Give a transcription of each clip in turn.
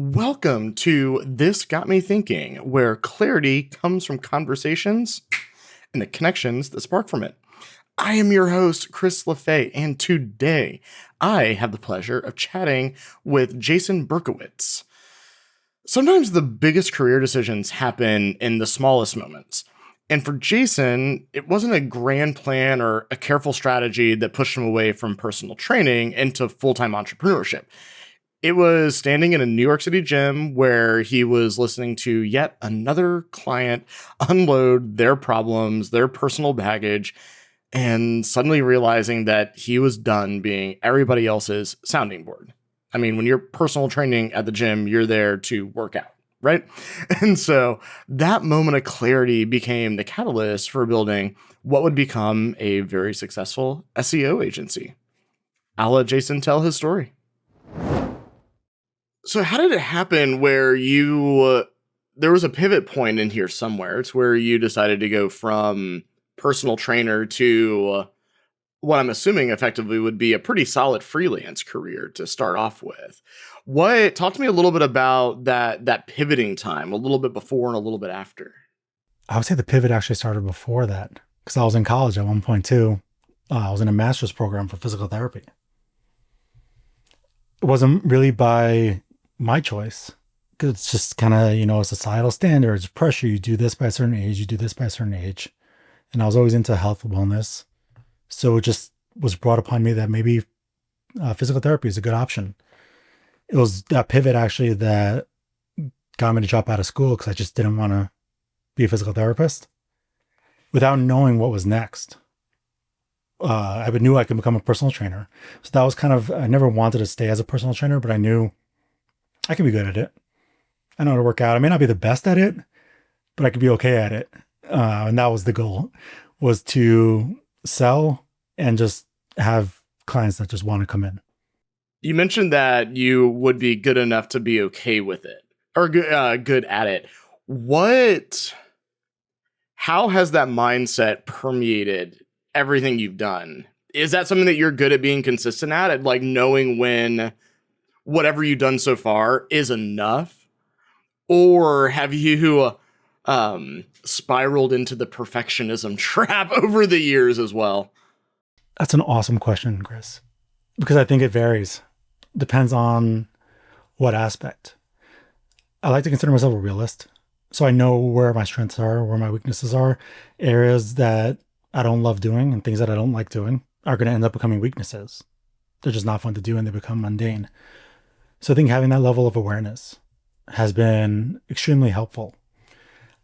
Welcome to This Got Me Thinking, where clarity comes from conversations and the connections that spark from it. I am your host, Chris LaFay, and today I have the pleasure of chatting with Jason Berkowitz. Sometimes the biggest career decisions happen in the smallest moments. And for Jason, it wasn't a grand plan or a careful strategy that pushed him away from personal training into full-time entrepreneurship. It was standing in a New York City gym where he was listening to yet another client unload their problems, their personal baggage, and suddenly realizing that he was done being everybody else's sounding board. I mean, when you're personal training at the gym, you're there to work out, right? And so that moment of clarity became the catalyst for building what would become a very successful SEO agency. I'll let Jason tell his story. So how did it happen where there was a pivot point in here somewhere? It's where you decided to go from personal trainer to what I'm assuming effectively would be a pretty solid freelance career to start off with. Talk to me a little bit about that pivoting time, a little bit before and a little bit after. I would say the pivot actually started before that because I was in college at one point too. I was in a master's program for physical therapy. It wasn't really by my choice because it's just kind of, societal standards, pressure. You do this by a certain age, you do this by a certain age. And I was always into health and wellness. So it just was brought upon me that maybe physical therapy is a good option. It was that pivot actually that got me to drop out of school because I just didn't want to be a physical therapist without knowing what was next. I knew I could become a personal trainer. So that was I never wanted to stay as a personal trainer, but I knew I could be good at it. I know how to work out. I may not be the best at it, but I could be okay at it. And that was the goal, was to sell and just have clients that just want to come in. You mentioned that you would be good enough to be okay with it or good at it. How has that mindset permeated everything you've done? Is that something that you're good at being consistent at like knowing when whatever you've done so far is enough? Or have you spiraled into the perfectionism trap over the years as well? That's an awesome question, Chris, because I think it varies. Depends on what aspect. I like to consider myself a realist. So I know where my strengths are, where my weaknesses are. Areas that I don't love doing and things that I don't like doing are going to end up becoming weaknesses. They're just not fun to do and they become mundane. So I think having that level of awareness has been extremely helpful.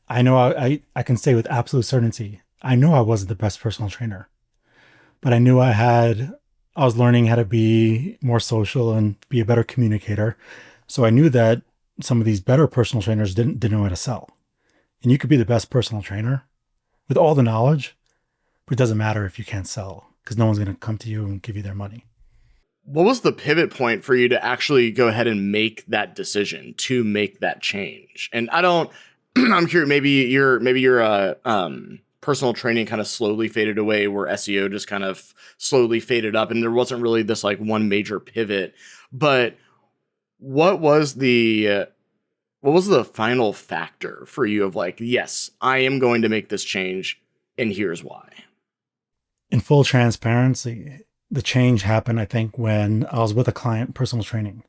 I know I can say with absolute certainty, I know I wasn't the best personal trainer, but I knew I was learning how to be more social and be a better communicator. So I knew that some of these better personal trainers didn't know how to sell. And you could be the best personal trainer with all the knowledge, but it doesn't matter if you can't sell because no one's going to come to you and give you their money. What was the pivot point for you to actually go ahead and make that decision to make that change? And I'm curious, maybe your personal training kind of slowly faded away where SEO just kind of slowly faded up and there wasn't really this like one major pivot, but what was the final factor for you of like, yes, I am going to make this change and here's why? In full transparency, the change happened, I think, when I was with a client, personal training.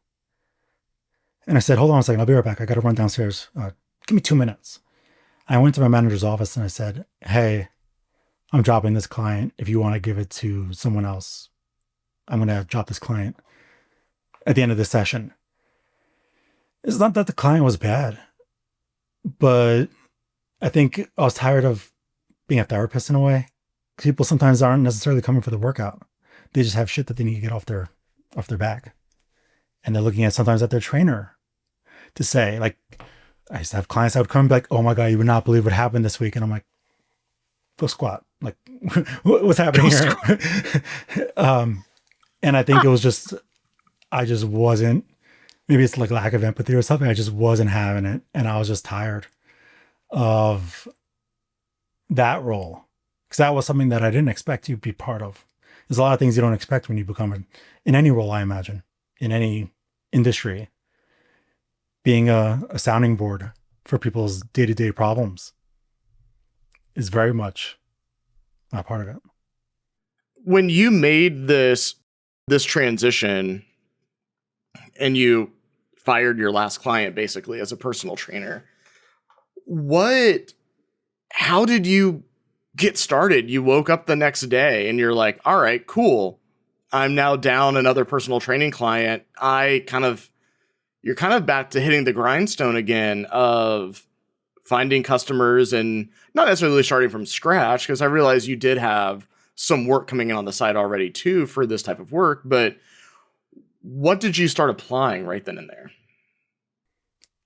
And I said, hold on a second, I'll be right back. I got to run downstairs. Give me 2 minutes. I went to my manager's office and I said, hey, I'm dropping this client. If you want to give it to someone else, I'm going to drop this client at the end of the session. It's not that the client was bad, but I think I was tired of being a therapist in a way. People sometimes aren't necessarily coming for the workout. They just have shit that they need to get off their back. And they're looking at sometimes at their trainer to say, like, I used to have clients that would come and be like, oh my God, you would not believe what happened this week. And I'm like, go squat. Like, what's happening here? And I think it was just, I just wasn't, maybe it's like lack of empathy or something. I just wasn't having it. And I was just tired of that role because that was something that I didn't expect to be part of. There's a lot of things you don't expect when you become in any role, I imagine, in any industry. being a sounding board for people's day-to-day problems is very much a part of it. When you made this transition and you fired your last client basically as a personal trainer, what how did you get started? You woke up the next day and you're like, all right, cool. I'm now down another personal training client. You're kind of back to hitting the grindstone again of finding customers and not necessarily starting from scratch, because I realize you did have some work coming in on the side already too for this type of work. But what did you start applying right then and there?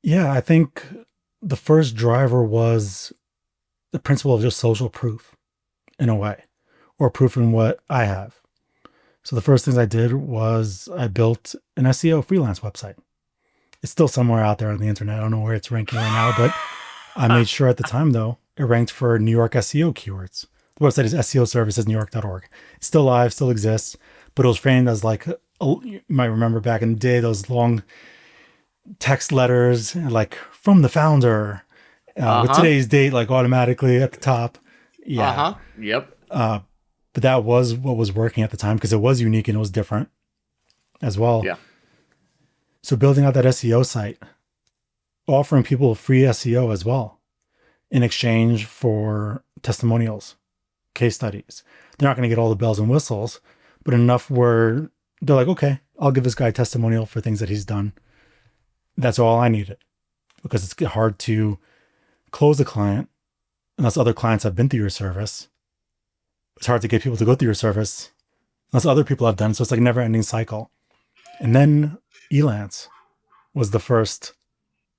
Yeah, I think the first driver was the principle of just social proof in a way, or proof in what I have. So the first things I did was I built an SEO freelance website. It's still somewhere out there on the internet. I don't know where it's ranking right now, but I made sure at the time, though, it ranked for New York SEO keywords. The website is SEOservicesNewYork.org. It's still live, still exists, but it was framed as like, you might remember back in the day, those long text letters, like from the founder, with today's date, like automatically at the top. Yeah. Yep. But that was what was working at the time because it was unique and it was different as well. Yeah. So building out that SEO site, offering people free SEO as well in exchange for testimonials, case studies. They're not going to get all the bells and whistles, but enough where they're like, okay, I'll give this guy a testimonial for things that he's done. That's all I needed, because it's hard to close a client unless other clients have been through your service. It's hard to get people to go through your service unless other people have done. So it's like a never ending cycle. And then Elance was the first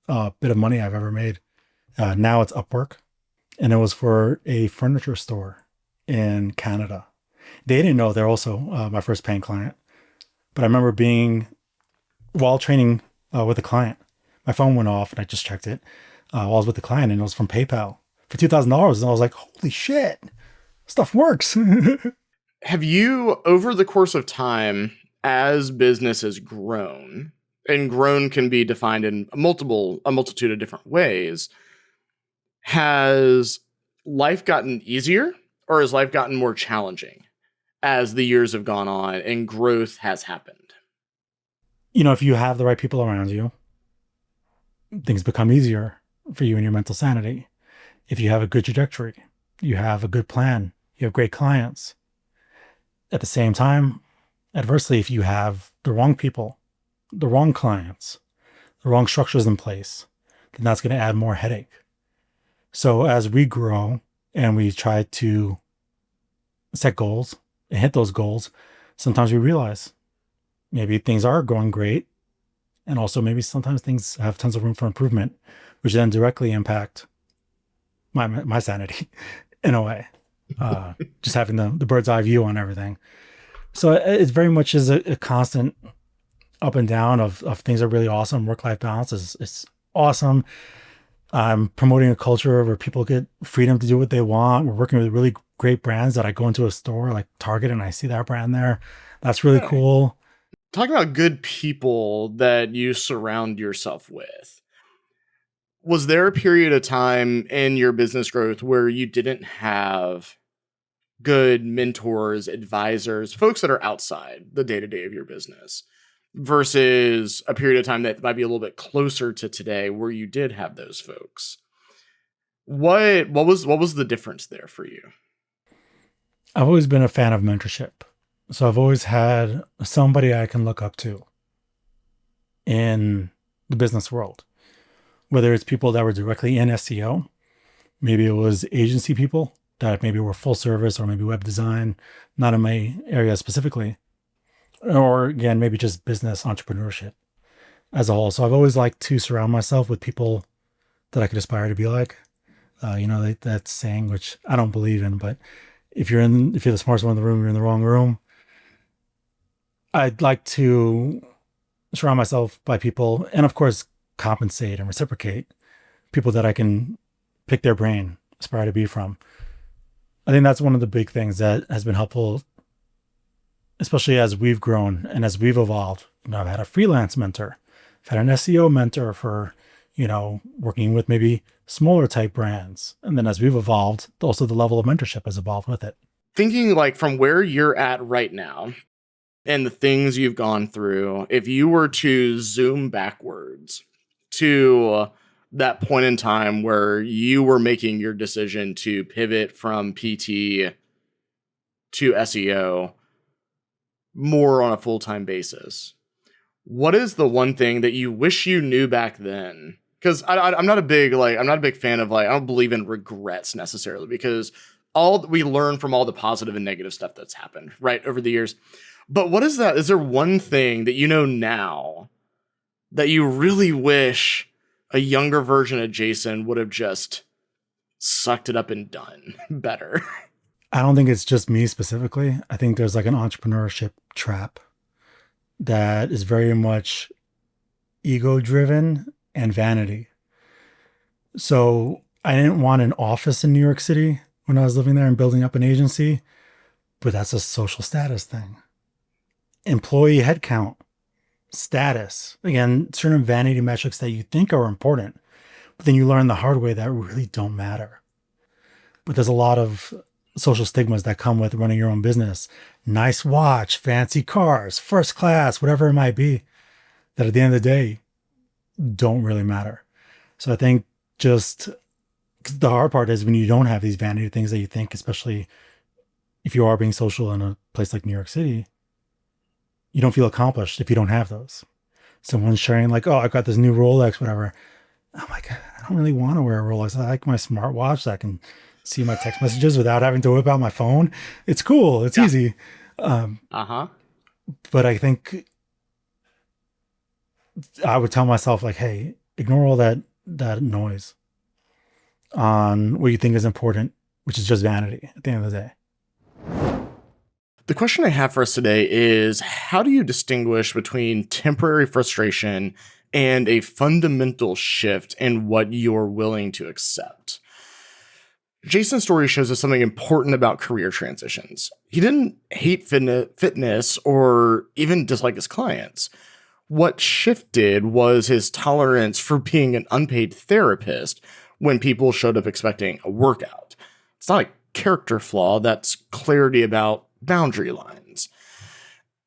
bit of money I've ever made. Now it's Upwork, and it was for a furniture store in Canada. They didn't know they're also my first paying client, but I remember being while training with a client, my phone went off and I just checked it while I was with the client, and it was from PayPal for $2,000, and I was like, "Holy shit, stuff works!" Have you, over the course of time, as business has grown, and grown can be defined in a multitude of different ways, has life gotten easier or has life gotten more challenging as the years have gone on and growth has happened? You know, if you have the right people around you, things become easier for you and your mental sanity. If you have a good trajectory, you have a good plan, you have great clients. At the same time, adversely, if you have the wrong people, the wrong clients, the wrong structures in place, then that's going to add more headache. So as we grow and we try to set goals and hit those goals, sometimes we realize maybe things are going great. And also maybe sometimes things have tons of room for improvement, which then directly impact my sanity in a way. Just having the bird's eye view on everything. So it very much is a constant up and down of things are really awesome. Work-life balance is awesome. I'm promoting a culture where people get freedom to do what they want. We're working with really great brands that I go into a store like Target and I see that brand there. That's really cool. Talking about good people that you surround yourself with, was there a period of time in your business growth where you didn't have good mentors, advisors, folks that are outside the day-to-day of your business, versus a period of time that might be a little bit closer to today where you did have those folks? What was the difference there for you? I've always been a fan of mentorship. So I've always had somebody I can look up to in the business world, whether it's people that were directly in SEO, maybe it was agency people that maybe were full service or maybe web design, not in my area specifically, or again, maybe just business entrepreneurship as a whole. So I've always liked to surround myself with people that I could aspire to be like. That saying, which I don't believe in, but if you're the smartest one in the room, you're in the wrong room. I'd like to surround myself by people and of course compensate and reciprocate people that I can pick their brain, aspire to be from. I think that's one of the big things that has been helpful, especially as we've grown and as we've evolved. I've had a freelance mentor I've had an SEO mentor for, working with maybe smaller type brands. And then as we've evolved, also the level of mentorship has evolved with it. Thinking like from where you're at right now and the things you've gone through, if you were to zoom backwards to that point in time where you were making your decision to pivot from PT to SEO more on a full-time basis, what is the one thing that you wish you knew back then? Because I'm not a big fan of I don't believe in regrets necessarily, because we learn from all the positive and negative stuff that's happened right over the years. But what is that? Is there one thing that you know now that you really wish a younger version of Jason would have just sucked it up and done better? I don't think it's just me specifically. I think there's like an entrepreneurship trap that is very much ego driven and vanity. So I didn't want an office in New York City when I was living there and building up an agency, but that's a social status thing. Employee headcount, status, again, certain vanity metrics that you think are important, but then you learn the hard way that really don't matter. But there's a lot of social stigmas that come with running your own business. Nice watch, fancy cars, first class, whatever it might be, that at the end of the day don't really matter. So I think just the hard part is when you don't have these vanity things that you think, especially if you are being social in a place like New York City, you don't feel accomplished if you don't have those. Someone's sharing like, oh, I got this new Rolex, whatever. I'm like, I don't really want to wear a Rolex. I like my smartwatch that I can see my text messages without having to whip out my phone. It's cool. It's easy. But I think I would tell myself like, hey, ignore all that noise on what you think is important, which is just vanity at the end of the day. The question I have for us today is, how do you distinguish between temporary frustration and a fundamental shift in what you're willing to accept? Jason's story shows us something important about career transitions. He didn't hate fitness or even dislike his clients. What shifted was his tolerance for being an unpaid therapist when people showed up expecting a workout. It's not a character flaw, that's clarity about boundary lines.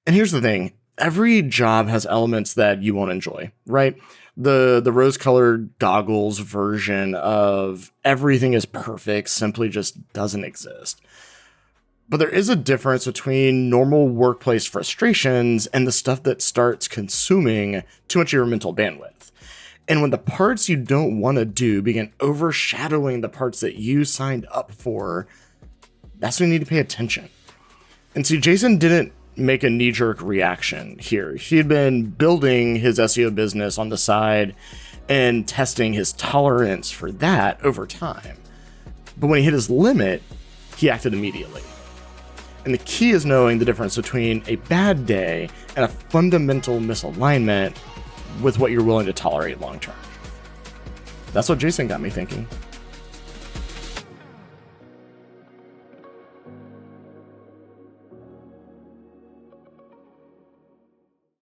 And here's the thing. Every job has elements that you won't enjoy, right? The rose-colored goggles version of everything is perfect simply just doesn't exist. But there is a difference between normal workplace frustrations and the stuff that starts consuming too much of your mental bandwidth. And when the parts you don't want to do begin overshadowing the parts that you signed up for, that's when you need to pay attention. And see, Jason didn't make a knee-jerk reaction here. He had been building his SEO business on the side and testing his tolerance for that over time. But when he hit his limit, he acted immediately. And the key is knowing the difference between a bad day and a fundamental misalignment with what you're willing to tolerate long term. That's what Jason got me thinking.